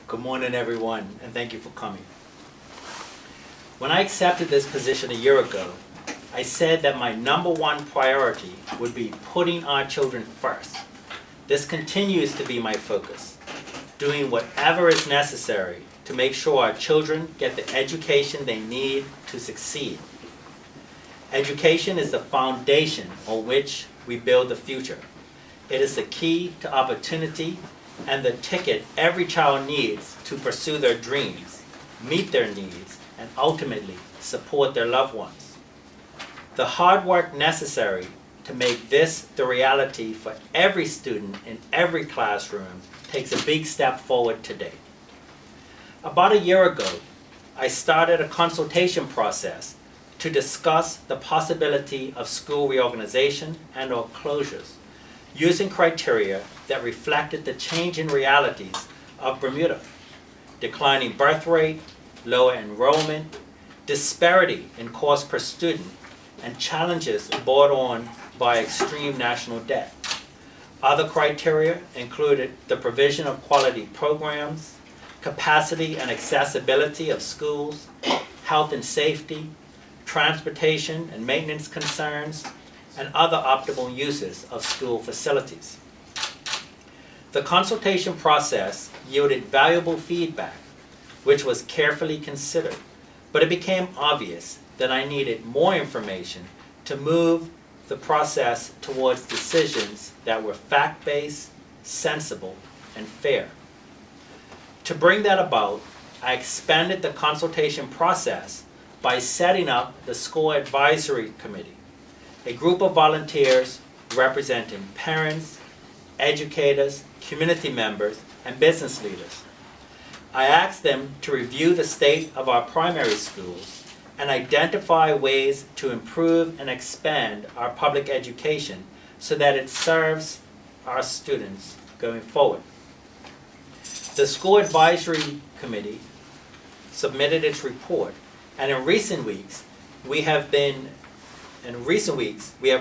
Good morning, everyone, and thank you for coming. When I accepted this position a year ago, I said that my number one priority would be putting our children first. This continues to be my focus, doing whatever is necessary to make sure our children get the education they need to succeed. Education is the foundation on which we build the future. It is the key to opportunity and the ticket every child needs to pursue their dreams, meet their needs, and ultimately support their loved ones. The hard work necessary to make this the reality for every student in every classroom takes a big step forward today. About a year ago, I started a consultation process to discuss the possibility of school reorganization and/or closures, using criteria that reflected the changing realities of Bermuda: declining birth rate, lower enrollment, disparity in cost per student, and challenges brought on by extreme national debt. Other criteria included the provision of quality programs, capacity and accessibility of schools, health and safety, transportation and maintenance concerns, and other optimal uses of school facilities. The consultation process yielded valuable feedback, which was carefully considered, but it became obvious that I needed more information to move the process towards decisions that were fact-based, sensible, and fair. To bring that about, I expanded the consultation process by setting up the School Advisory Committee, a group of volunteers representing parents, educators, community members, and business leaders. I asked them to review the state of our primary schools and identify ways to improve and expand our public education so that it serves our students going forward. The School Advisory Committee submitted its report, and in recent weeks we have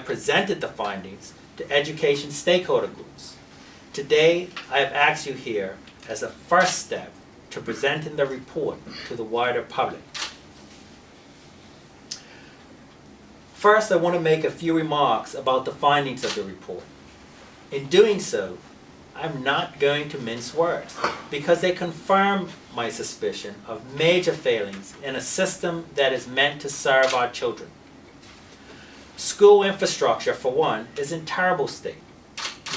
presented the findings to education stakeholder groups. Today, I have asked you here as a first step to presenting the report to the wider public. First, I want to make a few remarks about the findings of the report. In doing so, I'm not going to mince words because they confirm my suspicion of major failings in a system that is meant to serve our children. School infrastructure, for one, is in terrible state.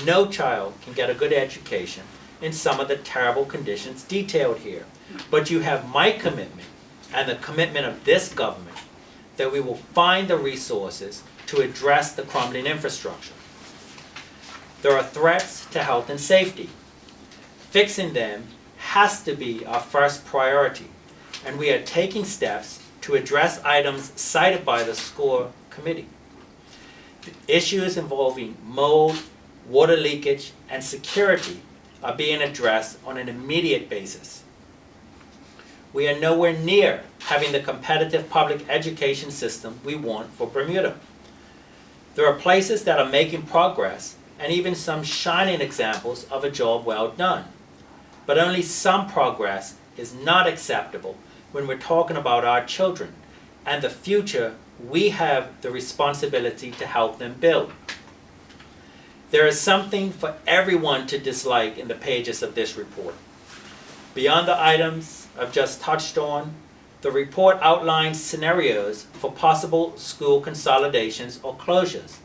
No child can get a good education in some of the terrible conditions detailed here. But you have my commitment and the commitment of this government that we will find the resources to address the crumbling infrastructure. There are threats to health and safety. Fixing them has to be our first priority, and we are taking steps to address items cited by the school committee. The issues involving mold, water leakage, and security are being addressed on an immediate basis. We are nowhere near having the competitive public education system we want for Bermuda. There are places that are making progress and even some shining examples of a job well done. But only some progress is not acceptable when we're talking about our children and the future we have the responsibility to help them build. There is something for everyone to dislike in the pages of this report. Beyond the items I've just touched on, the report outlines scenarios for possible school consolidations or closures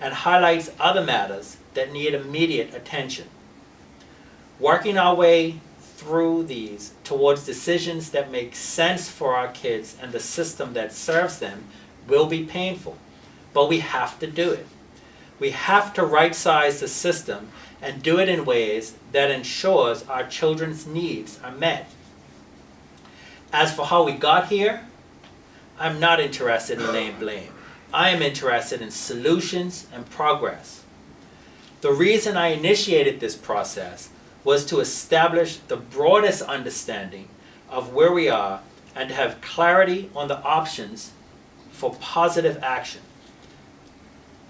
and highlights other matters that need immediate attention. Working our way through these towards decisions that make sense for our kids and the system that serves them will be painful, but we have to do it. We have to right-size the system and do it in ways that ensures our children's needs are met. As for how we got here, I'm not interested in laying blame. I am interested in solutions and progress. The reason I initiated this process was to establish the broadest understanding of where we are and to have clarity on the options for positive action.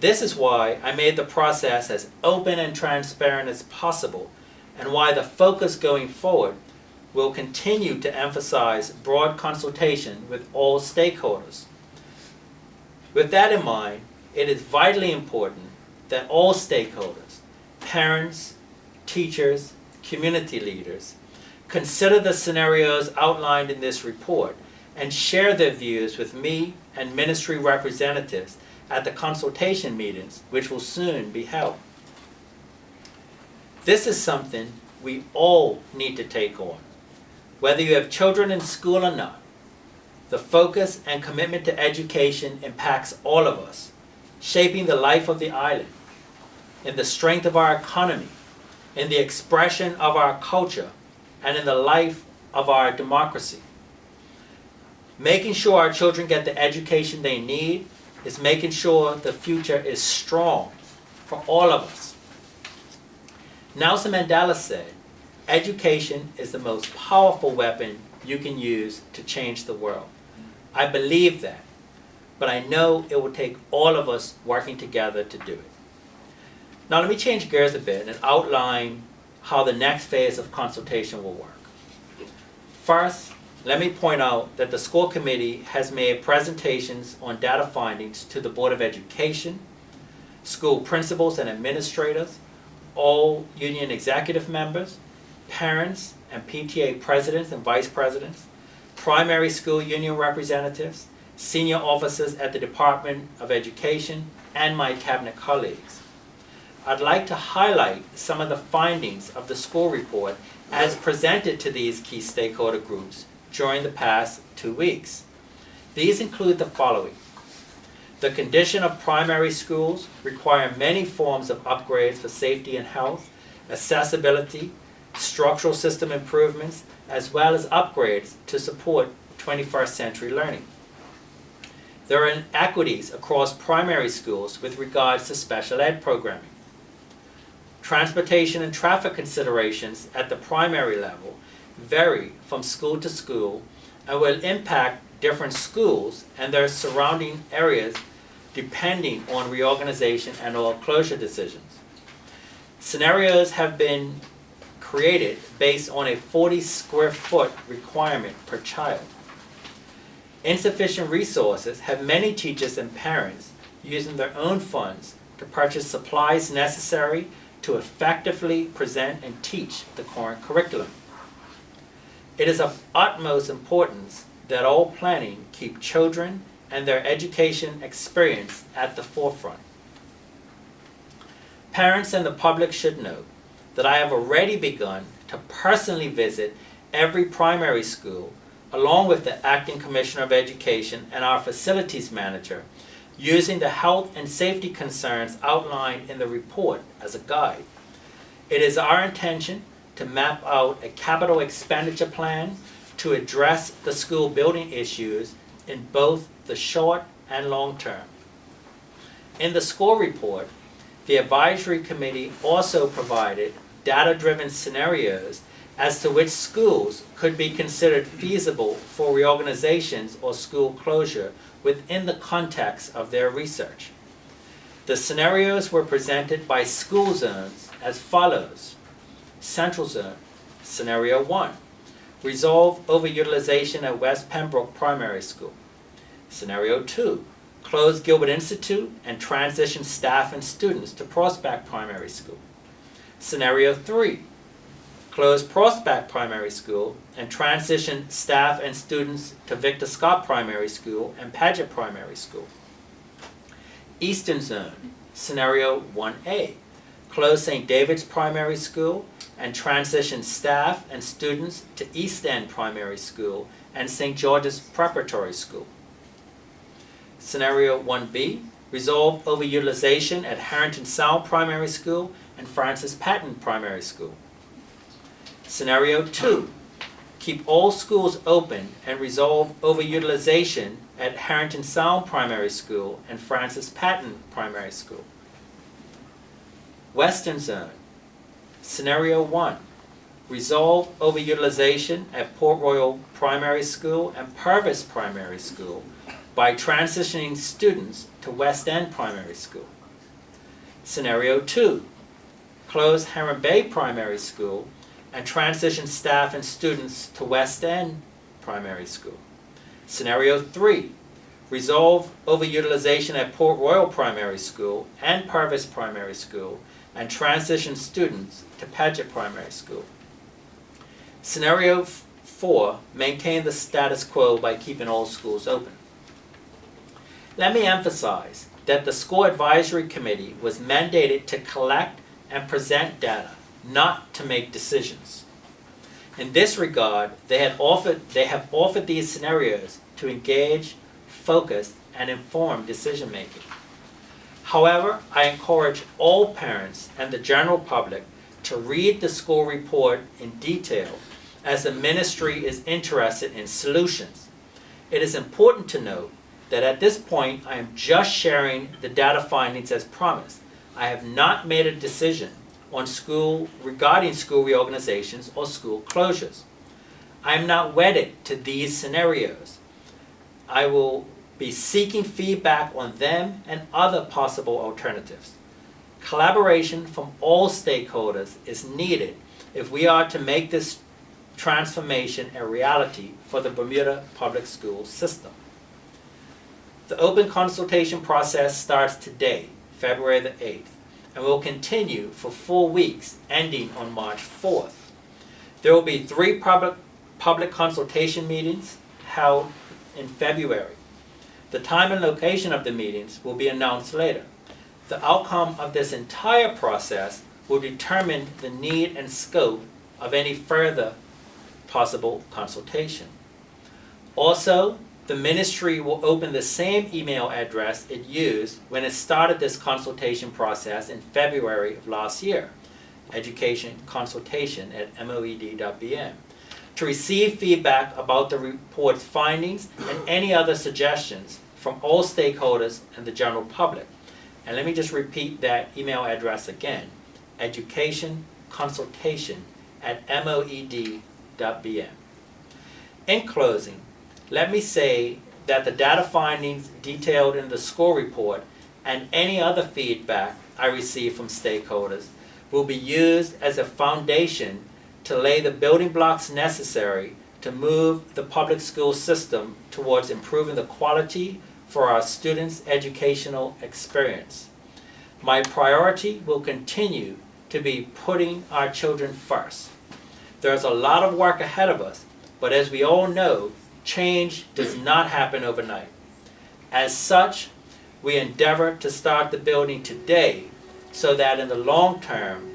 This is why I made the process as open and transparent as possible, and why the focus going forward we'll continue to emphasize broad consultation with all stakeholders. With that in mind, it is vitally important that all stakeholders, parents, teachers, community leaders, consider the scenarios outlined in this report and share their views with me and ministry representatives at the consultation meetings, which will soon be held. This is something we all need to take on, whether you have children in school or not. The focus and commitment to education impacts all of us, shaping the life of the island, in the strength of our economy, in the expression of our culture, and in the life of our democracy. Making sure our children get the education they need is making sure the future is strong for all of us. Nelson Mandela said, education is the most powerful weapon you can use to change the world. I believe that, but I know it will take all of us working together to do it. Now let me change gears a bit and outline how the next phase of consultation will work. First, let me point out that the school committee has made presentations on data findings to the Board of Education, school principals and administrators, all union executive members, parents and PTA presidents and vice presidents, primary school union representatives, senior officers at the Department of Education, and my cabinet colleagues. I'd like to highlight some of the findings of the school report as presented to these key stakeholder groups during the past 2 weeks. These include the following. The condition of primary schools require many forms of upgrades for safety and health, accessibility, structural system improvements, as well as upgrades to support 21st century learning. There are inequities across primary schools with regards to special ed programming. Transportation and traffic considerations at the primary level vary from school to school and will impact different schools and their surrounding areas depending on reorganization and or closure decisions. Scenarios have been created based on a 40 square foot requirement per child. Insufficient resources have many teachers and parents using their own funds to purchase supplies necessary to effectively present and teach the current curriculum. It is of utmost importance that all planning keep children and their education experience at the forefront. Parents and the public should know that I have already begun to personally visit every primary school along with the Acting Commissioner of Education and our facilities manager, using the health and safety concerns outlined in the report as a guide. It is our intention to map out a capital expenditure plan to address the school building issues in both the short and long term. In the school report, the advisory committee also provided data-driven scenarios as to which schools could be considered feasible for reorganizations or school closure within the context of their research. The scenarios were presented by school zones as follows. Central Zone, Scenario 1, resolve overutilization at West Pembroke Primary School. Scenario 2, close Gilbert Institute and transition staff and students to Prospect Primary School. Scenario 3, close Prospect Primary School and transition staff and students to Victor Scott Primary School and Paget Primary School. Eastern Zone, Scenario 1A, close St. David's Primary School and transition staff and students to East End Primary School and St. George's Preparatory School. Scenario 1B, resolve overutilization at Harrington Sound Primary School and Francis Patton Primary School. Scenario 2, keep all schools open and resolve overutilization at Harrington Sound Primary School and Francis Patton Primary School. Western Zone, Scenario 1, resolve overutilization at Port Royal Primary School and Purvis Primary School by transitioning students to West End Primary School. Scenario 2, close Heron Bay Primary School and transition staff and students to West End Primary School. Scenario 3, resolve overutilization at Port Royal Primary School and Purvis Primary School and transition students to Paget Primary School. Scenario 4, maintain the status quo by keeping all schools open. Let me emphasize that the School Advisory Committee was mandated to collect and present data, not to make decisions. In this regard, they have offered these scenarios to engage, focus, and inform decision making. However, I encourage all parents and the general public to read the school report in detail, as the ministry is interested in solutions. It is important to note that at this point I am just sharing the data findings as promised. I have not made a decision on regarding school reorganizations or school closures. I am not wedded to these scenarios. I will be seeking feedback on them and other possible alternatives. Collaboration from all stakeholders is needed if we are to make this transformation a reality for the Bermuda public school system. The open consultation process starts today, February the 8th, and will continue for 4 weeks, ending on March 4th. There will be 3 public consultation meetings held in February. The time and location of the meetings will be announced later. The outcome of this entire process will determine the need and scope of any further possible consultation. Also, the ministry will open the same email address it used when it started this consultation process in February of last year, educationconsultation@moed.bm, to receive feedback about the report's findings and any other suggestions from all stakeholders and the general public. And let me just repeat that email address again, educationconsultation@moed.bm. In closing, let me say that the data findings detailed in the school report and any other feedback I receive from stakeholders will be used as a foundation to lay the building blocks necessary to move the public school system towards improving the quality for our students' educational experience. My priority will continue to be putting our children first. There's a lot of work ahead of us, but as we all know, change does not happen overnight. As such, we endeavor to start the building today so that in the long term,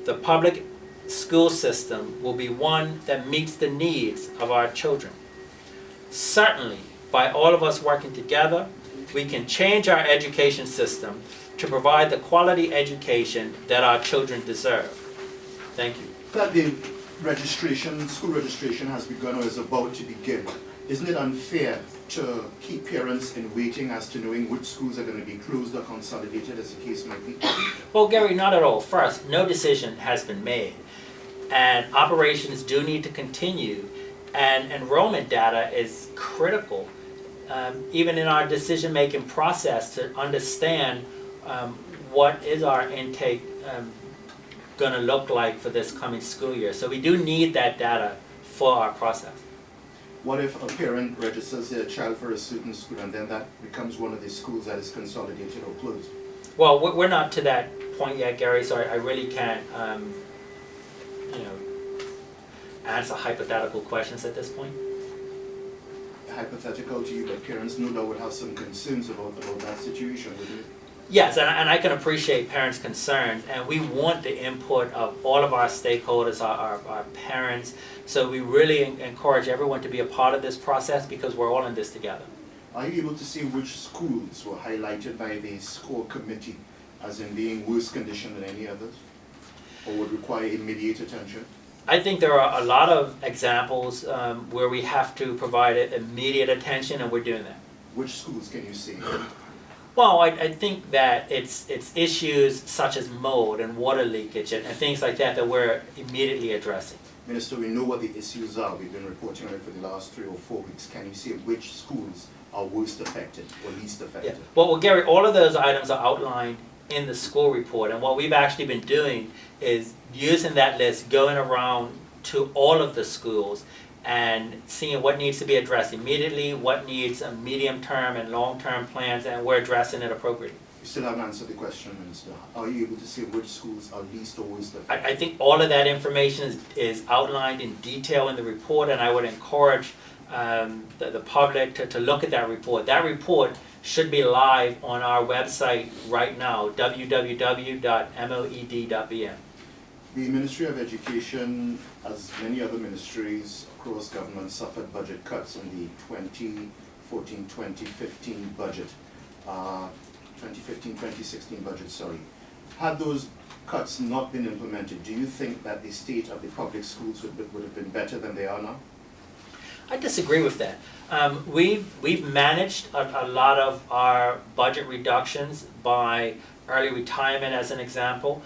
the public school system will be one that meets the needs of our children. Certainly, by all of us working together, we can change our education system to provide the quality education that our children deserve. Thank you. That the school registration has begun or is about to begin. Isn't it unfair to keep parents in waiting as to knowing which schools are going to be closed or consolidated, as the case might be? Well, Gary, not at all. First, no decision has been made, and operations do need to continue, and enrollment data is critical, even in our decision-making process, to understand what is our intake going to look like for this coming school year. So we do need that data for our process. What if a parent registers their child for a certain school and then that becomes one of the schools that is consolidated or closed? Well, we're not to that point yet, Gary, so I really can't answer hypothetical questions at this point. Hypothetical to you, but parents no doubt would have some concerns about that situation, wouldn't you? Yes, and I can appreciate parents' concerns, and we want the input of all of our stakeholders, our parents, so we really encourage everyone to be a part of this process because we're all in this together. Are you able to see which schools were highlighted by the school committee as in being worse condition than any others, or would require immediate attention? I think there are a lot of examples where we have to provide immediate attention, and we're doing that. Which schools can you see? Well, I think that it's issues such as mold and water leakage and things like that we're immediately addressing. Minister, we know what the issues are. We've been reporting on it for the last 3 or 4 weeks. Can you say which schools are worst affected or least affected? Yeah. Well, Gary, all of those items are outlined in the school report, and what we've actually been doing is using that list, going around to all of the schools and seeing what needs to be addressed immediately, what needs a medium-term and long-term plans, and we're addressing it appropriately. You still haven't answered the question, Minister. Are you able to say which schools are least or worst affected? I think all of that information is outlined in detail in the report, and I would encourage the public to look at that report. That report should be live on our website right now, www.moed.bm. The Ministry of Education, as many other ministries across government, suffered budget cuts in the 2014-2015 budget, 2015-2016 budget, sorry. Had those cuts not been implemented, do you think that the state of the public schools would have been better than they are now? I disagree with that. We've managed a lot of our budget reductions by early retirement, as an example.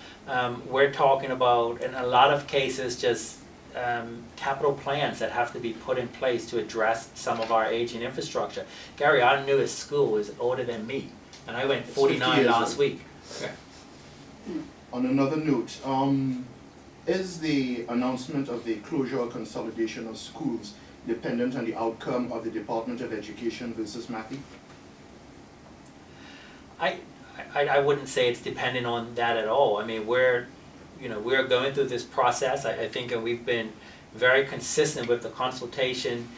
We're talking about, in a lot of cases, just capital plans that have to be put in place to address some of our aging infrastructure. Gary, our newest school is older than me, and I went 49 last week. Okay. On another note, is the announcement of the closure or consolidation of schools dependent on the outcome of the Department of Education versus Matthew? I wouldn't say it's dependent on that at all. I mean, we're going through this process. I think we've been very consistent with the consultation,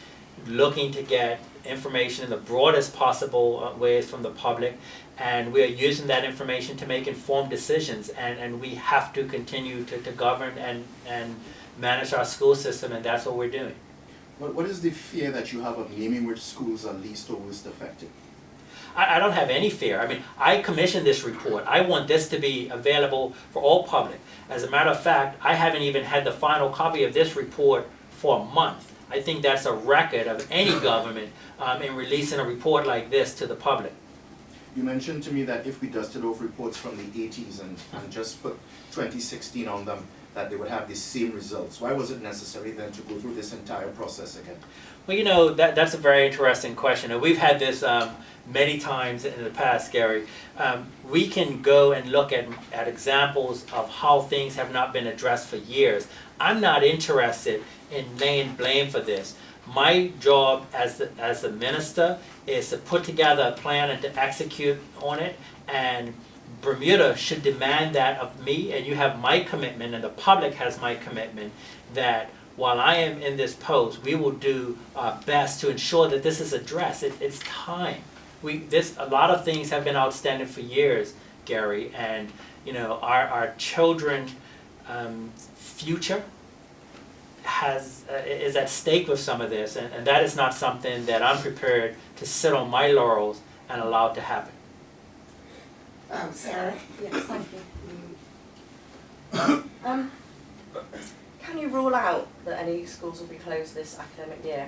looking to get information in the broadest possible ways from the public, and we're using that information to make informed decisions, and we have to continue to govern and manage our school system, and that's what we're doing. What is the fear that you have of naming which schools are least or worst affected? I don't have any fear. I mean, I commissioned this report. I want this to be available for all public. As a matter of fact, I haven't even had the final copy of this report for a month. I think that's a record of any government in releasing a report like this to the public. You mentioned to me that if we dusted off reports from the 80s and just put 2016 on them, that they would have the same results. Why was it necessary then to go through this entire process again? Well, that's a very interesting question, and we've had this many times in the past, Gary. We can go and look at examples of how things have not been addressed for years. I'm not interested in laying blame for this. My job as the minister is to put together a plan and to execute on it, and Bermuda should demand that of me, and you have my commitment, and the public has my commitment, that while I am in this post, we will do our best to ensure that this is addressed. It's time. A lot of things have been outstanding for years, Gary, and our children's future is at stake with some of this, and that is not something that I'm prepared to sit on my laurels and allow to happen. Sarah? Yes, thank you. Can you rule out that any schools will be closed this academic year?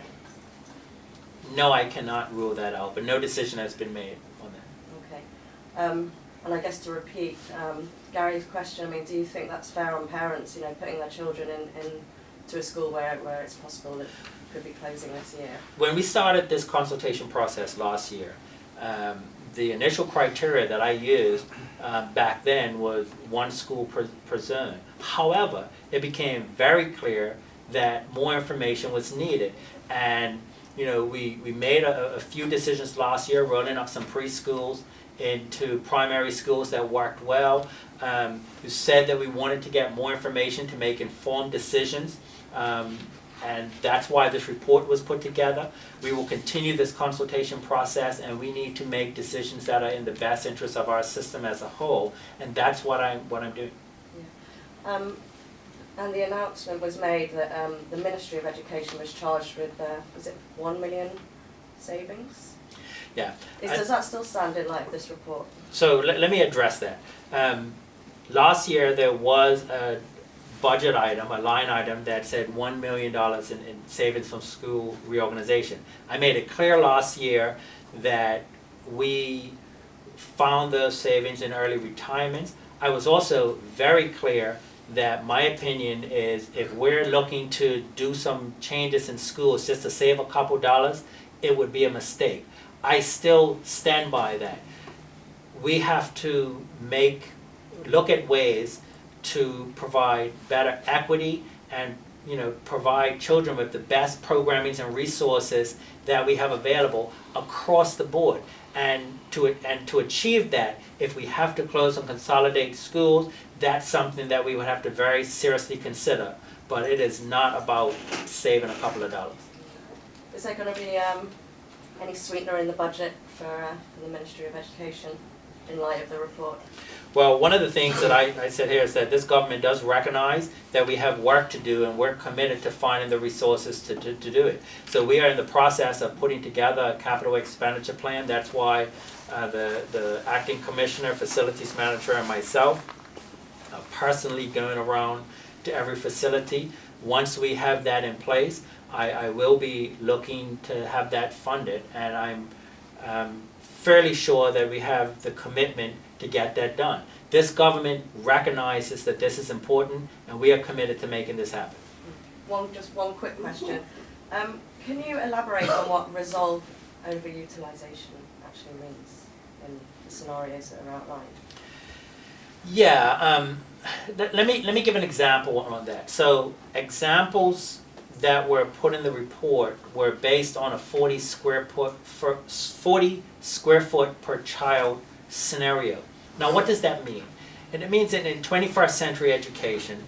No, I cannot rule that out, but no decision has been made on that. Okay. And I guess to repeat Gary's question, I mean, do you think that's fair on parents, putting their children into a school where it's possible that it could be closing this year? When we started this consultation process last year, the initial criteria that I used back then was one school per zone. However, it became very clear that more information was needed, and we made a few decisions last year, rolling up some preschools into primary schools that worked well. We said that we wanted to get more information to make informed decisions, and that's why this report was put together. We will continue this consultation process, and we need to make decisions that are in the best interest of our system as a whole, and that's what I'm doing. Yeah. And the announcement was made that the Ministry of Education was charged with, was it 1 million savings? Yeah. Does that still stand in light of this report? So let me address that. Last year there was a budget item, a line item that said $1 million in savings from school reorganization. I made it clear last year that we found those savings in early retirements. I was also very clear that my opinion is if we're looking to do some changes in schools just to save a couple dollars, it would be a mistake. I still stand by that. We have to look at ways to provide better equity and provide children with the best programmings and resources that we have available across the board. And to achieve that, if we have to close and consolidate schools, that's something that we would have to very seriously consider. But it is not about saving a couple of dollars. Is there going to be any sweetener in the budget for the Ministry of Education in light of the report? Well, one of the things that I said here is that this government does recognize that we have work to do, and we're committed to finding the resources to do it. So we are in the process of putting together a capital expenditure plan. That's why the acting commissioner, facilities manager, and myself are personally going around to every facility. Once we have that in place, I will be looking to have that funded, and I'm fairly sure that we have the commitment to get that done. This government recognizes that this is important, and we are committed to making this happen. Just one quick question. Can you elaborate on what resolve overutilization actually means in the scenarios that are outlined? Yeah, let me give an example on that. So examples that were put in the report were based on a 40 square foot per child scenario. Now, what does that mean? And it means that in 21st century education,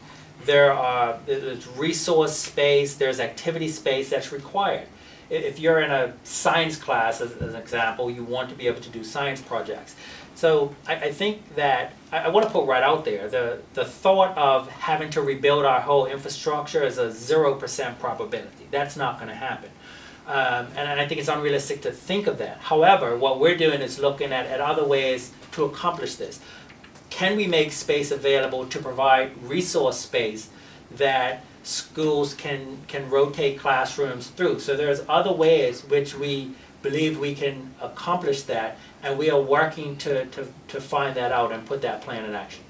there's resource space, there's activity space that's required. If you're in a science class, as an example, you want to be able to do science projects. So I think that, I want to put right out there, the thought of having to rebuild our whole infrastructure is a 0% probability. That's not going to happen. And I think it's unrealistic to think of that. However, what we're doing is looking at other ways to accomplish this. Can we make space available to provide resource space that schools can rotate classrooms through? So there's other ways which we believe we can accomplish that, and we are working to find that out and put that plan in action.